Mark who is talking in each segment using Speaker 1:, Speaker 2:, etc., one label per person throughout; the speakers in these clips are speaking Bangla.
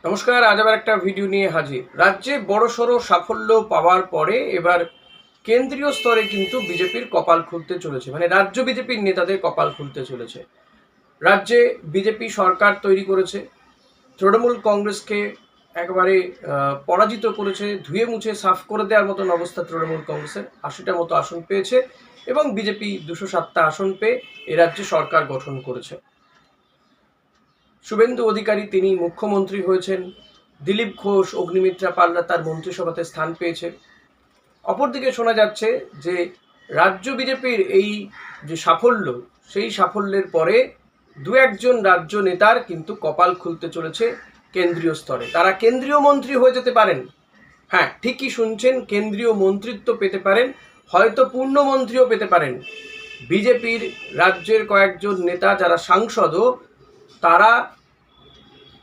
Speaker 1: নমস্কার, আজ আবার একটা ভিডিও নিয়ে হাজির। রাজ্যে বড়সড় সাফল্য পাওয়ার পরে এবার কেন্দ্রীয় স্তরে কিন্তু বিজেপির কপাল খুলতে চলেছে, মানে রাজ্য বিজেপির নেতাদের কপাল খুলতে চলেছে। রাজ্যে বিজেপি সরকার তৈরি করেছে, তৃণমূল কংগ্রেসকে একেবারে পরাজিত করেছে, ধুয়ে মুছে সাফ করে দেওয়ার মতন অবস্থা তৃণমূল কংগ্রেসের। ৮০টা মতো আসন পেয়েছে এবং বিজেপি ২০৭টা আসন পেয়ে এ রাজ্যে সরকার গঠন করেছে। শুভেন্দু অধিকারী তিনি মুখ্যমন্ত্রী হয়েছেন, দিলীপ ঘোষ, অগ্নিমিত্রা পালরা তার মন্ত্রিসভাতে স্থান পেয়েছে। অপরদিকে শোনা যাচ্ছে যে রাজ্য বিজেপির এই যে সাফল্য, সেই সাফল্যের পরে দু একজন রাজ্য নেতার কিন্তু কপাল খুলতে চলেছে কেন্দ্রীয় স্তরে। তারা কেন্দ্রীয় মন্ত্রী হয়ে যেতে পারেন। হ্যাঁ, ঠিকই শুনছেন, কেন্দ্রীয় মন্ত্রিত্ব পেতে পারেন, হয়তো পূর্ণমন্ত্রীও পেতে পারেন। বিজেপির রাজ্যের কয়েকজন নেতা যারা সাংসদও, তারা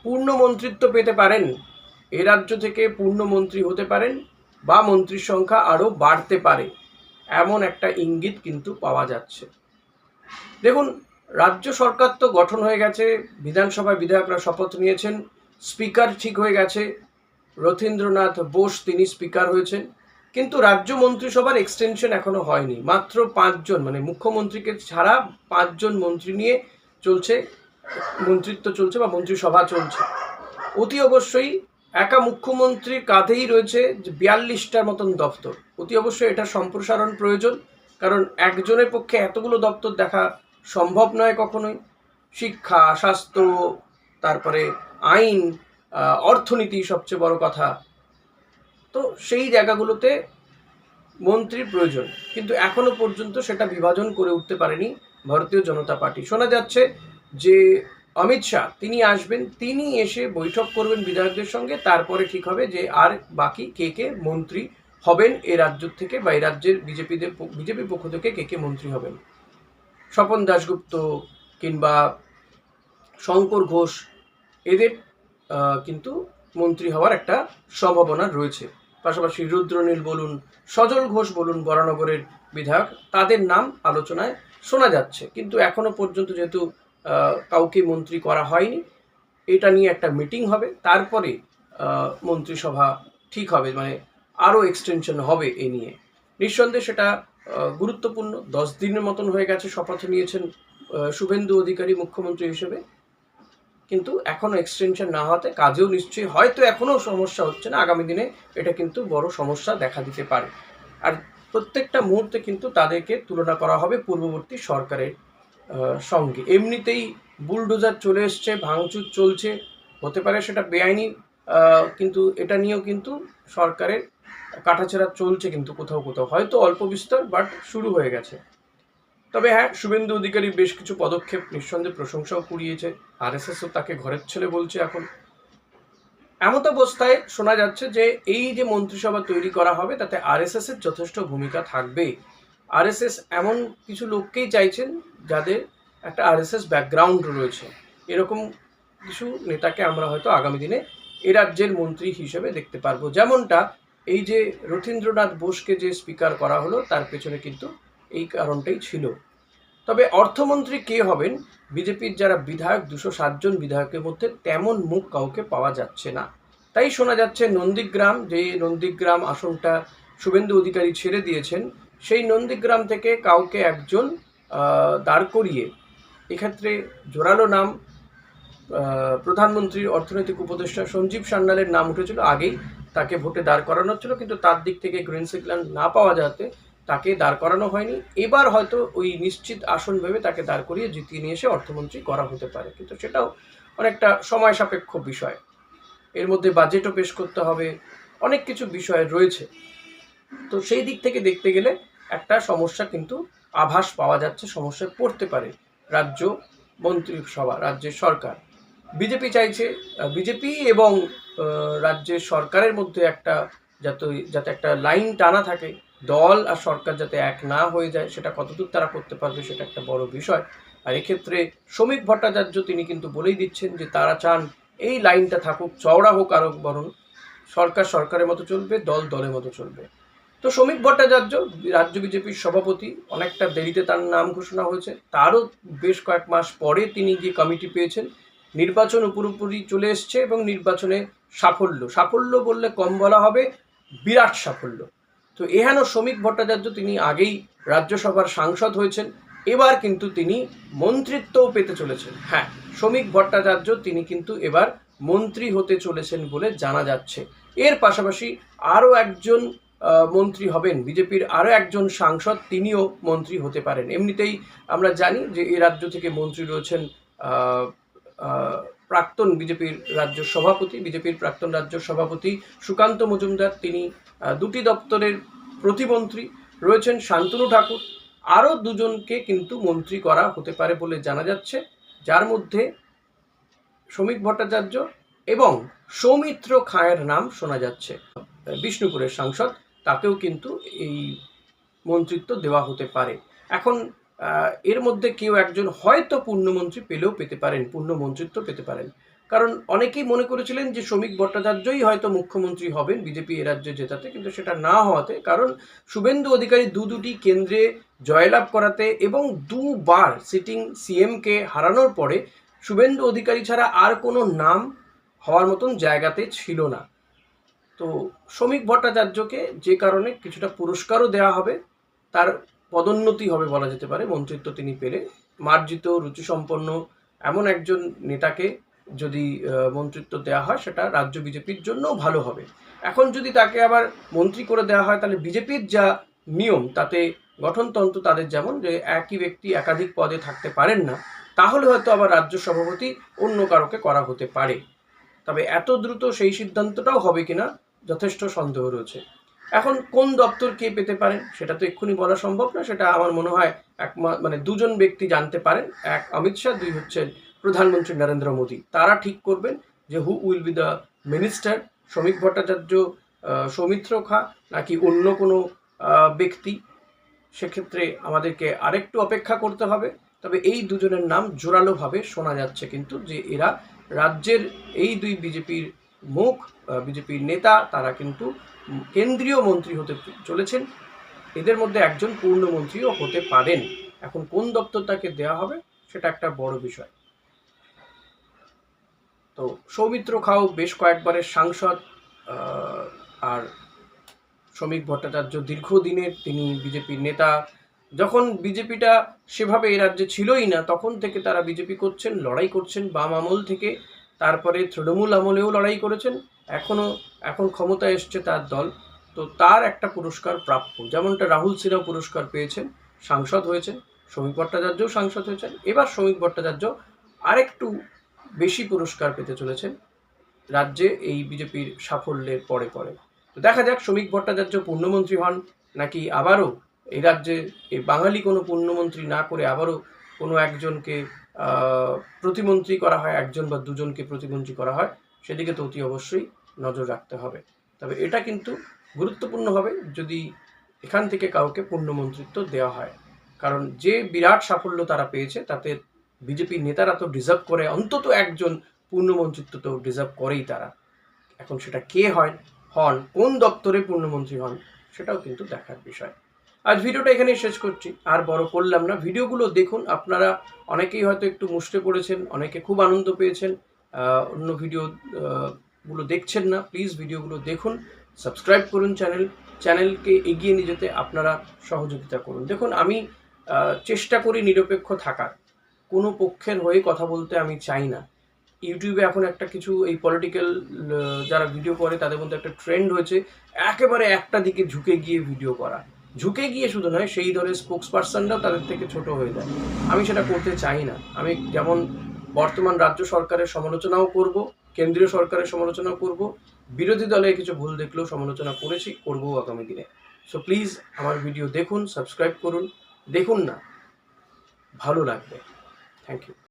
Speaker 1: পূর্ণমন্ত্রিত্ব পেতে পারেন। এ রাজ্য থেকে পূর্ণমন্ত্রী হতে পারেন বা মন্ত্রীর সংখ্যা আরও বাড়তে পারে, এমন একটা ইঙ্গিত কিন্তু পাওয়া যাচ্ছে। দেখুন, রাজ্য সরকার তো গঠন হয়ে গেছে, বিধানসভায় বিধায়করা শপথ নিয়েছেন, স্পিকার ঠিক হয়ে গেছে, রথীন্দ্রনাথ বোস তিনি স্পিকার হয়েছেন, কিন্তু রাজ্য মন্ত্রিসভার এক্সটেনশন এখনো হয়নি। মাত্র 5জন, মানে মুখ্যমন্ত্রীকে ছাড়া 5জন মন্ত্রী নিয়ে চলছে, মন্ত্রিত্ব চলছে বা মন্ত্রিসভা চলছে। অতি অবশ্যই একা মুখ্যমন্ত্রীর কাঁধেই রয়েছে 42টার মতন দপ্তর। অতি অবশ্যই এটা সম্প্রসারণ প্রয়োজন, কারণ একজনের পক্ষে এতগুলো দপ্তর দেখা সম্ভব নয় কখনোই। শিক্ষা, স্বাস্থ্য, তারপরে আইন, অর্থনীতি সবচেয়ে বড় কথা। তো সেই জায়গাগুলোতে মন্ত্রীর প্রয়োজন, কিন্তু এখনো পর্যন্ত সেটা বিভাজন করে উঠতে পারেনি ভারতীয় জনতা পার্টি। শোনা যাচ্ছে যে অমিত শাহ তিনি আসবেন, তিনি এসে বৈঠক করবেন বিধায়কদের সঙ্গে, তারপরে ঠিক হবে যে আর বাকি কে কে মন্ত্রী হবেন এ রাজ্য থেকে, বা এই রাজ্যের বিজেপির পক্ষ থেকে কে কে মন্ত্রী হবেন। স্বপন দাশগুপ্ত কিংবা শঙ্কর ঘোষ, এদের কিন্তু মন্ত্রী হওয়ার একটা সম্ভাবনা রয়েছে। পাশাপাশি রুদ্রনীল বলুন, সজল ঘোষ বলুন, বরানগরের বিধায়ক, তাদের নাম আলোচনায় শোনা যাচ্ছে। কিন্তু এখনো পর্যন্ত যেহেতু কাউকে মন্ত্রী করা হয়নি, এটা নিয়ে একটা মিটিং হবে, তারপরে মন্ত্রিসভা ঠিক হবে, মানে আরও এক্সটেনশন হবে এ নিয়ে। নিঃসন্দেহে সেটা গুরুত্বপূর্ণ। 10 দিনের মতন হয়ে গেছে শপথ নিয়েছেন শুভেন্দু অধিকারী মুখ্যমন্ত্রী হিসেবে, কিন্তু এখনও এক্সটেনশন না হওয়াতে কাজেও নিশ্চয়ই হয়তো এখনও সমস্যা হচ্ছে না, আগামী দিনে এটা কিন্তু বড় সমস্যা দেখা দিতে পারে। আর প্রত্যেকটা মুহূর্তে কিন্তু তাদেরকে তুলনা করা হবে পূর্ববর্তী সরকারের সঙ্গে। এমনিতেই বুলডোজার চলে এসছে, ভাঙচুর চলছে, হতে পারে সেটা বেআইনি, কিন্তু এটা নিয়েও কিন্তু সরকারের কাটাছেঁড়া চলছে, কিন্তু কোথাও কোথাও হয়তো অল্প বিস্তর, বাট শুরু হয়ে গেছে। তবে হ্যাঁ, শুভেন্দু অধিকারী বেশ কিছু পদক্ষেপ নিঃসন্দেহে প্রশংসাও কুড়িয়েছে। আরএসএসও তাকে ঘরের ছেলে বলছে এখন। এমত অবস্থায় শোনা যাচ্ছে যে এই যে মন্ত্রিসভা তৈরি করা হবে, তাতে আরএসএস এর যথেষ্ট ভূমিকা থাকবে। আরএসএস এমন কিছু লোককেই চাইছেন যাদের একটা আরএসএস ব্যাকগ্রাউন্ড রয়েছে। এরকম কিছু নেতাকে আমরা হয়তো আগামী দিনে এ রাজ্যের মন্ত্রী হিসেবে দেখতে পারবো। যেমনটা এই যে রথীন্দ্রনাথ বোসকে যে স্পিকার করা হলো, তার পেছনে কিন্তু এই কারণটাই ছিল। তবে অর্থমন্ত্রী কে হবেন, বিজেপির যারা বিধায়ক 207 জন বিধায়কের মধ্যে তেমন মুখ কাউকে পাওয়া যাচ্ছে না। তাই শোনা যাচ্ছে নন্দীগ্রাম, যে নন্দীগ্রাম আসনটা শুভেন্দু অধিকারী ছেড়ে দিয়েছেন, সেই নন্দীগ্রাম থেকে কাউকে একজন দাঁড় করিয়ে, এক্ষেত্রে জোরালো নাম প্রধানমন্ত্রীর অর্থনৈতিক উপদেষ্টা সঞ্জীব সান্যালের নাম উঠেছিল আগেই, তাকে ভোটে দাঁড় করানো হচ্ছিল, কিন্তু তার দিক থেকে গ্রিন সিগন্যাল না পাওয়া যাতে তাকে দাঁড় করানো হয়নি। এবার হয়তো ওই নিশ্চিত আসন ভেবে তাকে দাঁড় করিয়ে জিতিয়ে নিয়ে এসে অর্থমন্ত্রী করা হতে পারে, কিন্তু সেটাও অনেকটা সময় সাপেক্ষ বিষয়। এর মধ্যে বাজেটও পেশ করতে হবে, অনেক কিছু বিষয় রয়েছে। তো সেই দিক থেকে দেখতে গেলে একটা সমস্যা কিন্তু আভাস পাওয়া যাচ্ছে, সমস্যায় পড়তে পারে রাজ্য মন্ত্রিসভা, রাজ্যের সরকার। বিজেপি চাইছে, বিজেপি এবং রাজ্যের সরকারের মধ্যে একটা যাতে একটা লাইন টানা থাকে, দল আর সরকার যাতে এক না হয়ে যায়, সেটা কতদূর তারা করতে পারবে সেটা একটা বড় বিষয়। আর এক্ষেত্রে শ্রমিক ভট্টাচার্য তিনি কিন্তু বলেই দিচ্ছেন যে তারা চান এই লাইনটা থাকুক, চওড়া হোক আরও, বরং সরকার সরকারের মতো চলবে, দল দলের মতো চলবে। তো শ্রমিক ভট্টাচার্য রাজ্য বিজেপির সভাপতি, অনেকটা দেরিতে তার নাম ঘোষণা হয়েছে, তারও বেশ কয়েক মাস পরে তিনি গিয়ে কমিটি পেয়েছেন, নির্বাচন পুরোপুরি চলে এসছে এবং নির্বাচনে সাফল্য বললে কম বলা হবে, বিরাট সাফল্য। তো এহেন শ্রমিক ভট্টাচার্য তিনি আগেই রাজ্যসভার সাংসদ হয়েছেন, এবার কিন্তু তিনি মন্ত্রিত্বও পেতে চলেছেন। হ্যাঁ, শ্রমিক ভট্টাচার্য তিনি কিন্তু এবার মন্ত্রী হতে চলেছেন বলে জানা যাচ্ছে। এর পাশাপাশি আরও একজন মন্ত্রী হবেন, বিজেপির আরও একজন সাংসদ, তিনিও মন্ত্রী হতে পারেন। এমনিতেই আমরা জানি যে এই রাজ্য থেকে মন্ত্রী রয়েছেন প্রাক্তন বিজেপির প্রাক্তন রাজ্য সভাপতি সুকান্ত মজুমদার, তিনি দুটি দপ্তরের প্রতিমন্ত্রী রয়েছেন। শান্তনু ঠাকুর, আরও দুজনকে কিন্তু মন্ত্রী করা হতে পারে বলে জানা যাচ্ছে, যার মধ্যে শ্রমিক ভট্টাচার্য এবং সৌমিত্র খাঁয়ের নাম শোনা যাচ্ছে। বিষ্ণুপুরের সাংসদ, তাকেও কিন্তু এই মন্ত্রিত্ব দেওয়া হতে পারে। এখন এর মধ্যে কেউ একজন হয়তো পেতে পারেন, পূর্ণ মন্ত্রিত্ব পেতে পারেন। কারণ অনেকেই মনে করেছিলেন যে শ্রমিক ভট্টাচার্যই হয়তো মুখ্যমন্ত্রী হবেন বিজেপি এ রাজ্যে জেতাতে, কিন্তু সেটা না হওয়াতে, কারণ শুভেন্দু অধিকারী দুটি কেন্দ্রে জয়লাভ করাতে এবং দুবার সিটিং সিএমকে হারানোর পরে শুভেন্দু অধিকারী ছাড়া আর কোনো নাম হওয়ার মতন জায়গাতে ছিল না। তো শ্রমিক ভট্টাচার্যকে যে কারণে কিছুটা পুরস্কারও দেওয়া হবে, তার পদোন্নতি হবে বলা যেতে পারে মন্ত্রিত্ব তিনি পেলে। মার্জিত, রুচিসম্পন্ন এমন একজন নেতাকে যদি মন্ত্রিত্ব দেওয়া হয়, সেটা রাজ্য বিজেপির জন্যও ভালো হবে। এখন যদি তাকে আবার মন্ত্রী করে দেওয়া হয়, তাহলে বিজেপির যা নিয়ম, তাতে গঠনতন্ত্র তাদের যেমন, যে একই ব্যক্তি একাধিক পদে থাকতে পারেন না, তাহলে হয়তো আবার রাজ্য সভাপতি অন্য কারোকে করা হতে পারে। তবে এত দ্রুত সেই সিদ্ধান্তটাও হবে কিনা যথেষ্ট সন্দেহ রয়েছে। এখন কোন দপ্তর কে পেতে পারেন সেটা তো এক্ষুনি বলা সম্ভব না, সেটা আমার মনে হয় দুজন ব্যক্তি জানতে পারেন, এক অমিত শাহ, দুই হচ্ছেন প্রধানমন্ত্রী নরেন্দ্র মোদী। তারা ঠিক করবেন যে who will be the minister, শ্রমিক ভট্টাচার্য, সৌমিত্র খাঁ নাকি অন্য কোনো ব্যক্তি। সেক্ষেত্রে আমাদেরকে আরেকটু অপেক্ষা করতে হবে। তবে এই দুজনের নাম জোরালোভাবে শোনা যাচ্ছে কিন্তু, যে এরা রাজ্যের এই দুই বিজেপির মুখ, বিজেপির নেতা, তারা কিন্তু কেন্দ্রীয় মন্ত্রী হতে চলেছেন। এদের মধ্যে একজন পূর্ণমন্ত্রীও হতে পারেন। এখন কোন দপ্তর তাকে দেওয়া হবে সেটা একটা বড় বিষয়। তো সৌমিত্র খাঁও বেশ কয়েকবারের সাংসদ, আর শ্রমিক ভট্টাচার্য দীর্ঘদিনের তিনি বিজেপির নেতা। যখন বিজেপিটা সেভাবে এই রাজ্যে ছিলই না, তখন থেকে তারা বিজেপি করছেন, লড়াই করছেন, বাম আমল থেকে, তারপরে তৃণমূল আমলেও লড়াই করেছেন, এখন ক্ষমতায় এসছে তার দল। তো তার একটা পুরস্কার প্রাপ্য, যেমনটা রাহুল সিনহা পুরস্কার পেয়েছেন, সাংসদ হয়েছেন, শ্রমিক ভট্টাচার্যও সাংসদ হয়েছেন। এবার শ্রমিক ভট্টাচার্য আরেকটু বেশি পুরস্কার পেতে চলেছেন রাজ্যে এই বিজেপির সাফল্যের পরে। তো দেখা যাক শ্রমিক ভট্টাচার্য পূর্ণমন্ত্রী হন, নাকি আবারও এই রাজ্যে এই বাঙালি কোনো পূর্ণমন্ত্রী না করে আবারও কোনো একজনকে প্রতিমন্ত্রী করা হয়, একজন বা দুজনকে প্রতিমন্ত্রী করা হয়, সেদিকে তো অতি অবশ্যই নজর রাখতে হবে। তবে এটা কিন্তু গুরুত্বপূর্ণ হবে যদি এখান থেকে কাউকে পূর্ণমন্ত্রিত্ব দেওয়া হয়, কারণ যে বিরাট সাফল্য তারা পেয়েছে, তাতে বিজেপি নেতারা তো ডিজার্ভ করে, অন্তত একজন পূর্ণমন্ত্রিত্ব তো ডিজার্ভ করেই তারা। এখন সেটা কে হন, কোন দপ্তরে পূর্ণমন্ত্রী হন, সেটাও কিন্তু দেখার বিষয়। আজ ভিডিওটা এখানেই শেষ করছি, আর বড় করলাম না। ভিডিওগুলো দেখুন, আপনারা অনেকেই হয়তো একটু মুষড়ে পড়েছেন, অনেকে খুব আনন্দ পেয়েছেন, অন্য ভিডিওগুলো দেখছেন না। প্লিজ ভিডিওগুলো দেখুন, সাবস্ক্রাইব করুন চ্যানেলকে এগিয়ে নিয়ে যেতে আপনারা সহযোগিতা করুন। দেখুন, আমি চেষ্টা করি নিরপেক্ষ থাকার, কোনো পক্ষের হয়ে কথা বলতে আমি চাই না। ইউটিউবে এখন একটা কিছু এই পলিটিক্যাল যারা ভিডিও করে, তাদের মধ্যে একটা ট্রেন্ড হয়েছে একেবারে একটা দিকে ঝুঁকে গিয়ে ভিডিও করা। ঝুঁকে গিয়ে শুধু নয়, সেই দলের স্পোক্স পার্সনরাও তাদের থেকে ছোট হয়ে যায়। আমি সেটা করতে চাই না। আমি যেমন বর্তমান রাজ্য সরকারের সমালোচনাও করব, কেন্দ্রীয় সরকারের সমালোচনাও করব, বিরোধী দলে কিছু ভুল দেখলেও সমালোচনা করেছি, করবো আগামী দিনে। সো প্লিজ আমার ভিডিও দেখুন, সাবস্ক্রাইব করুন, দেখুন না, ভালো লাগবে। Thank you.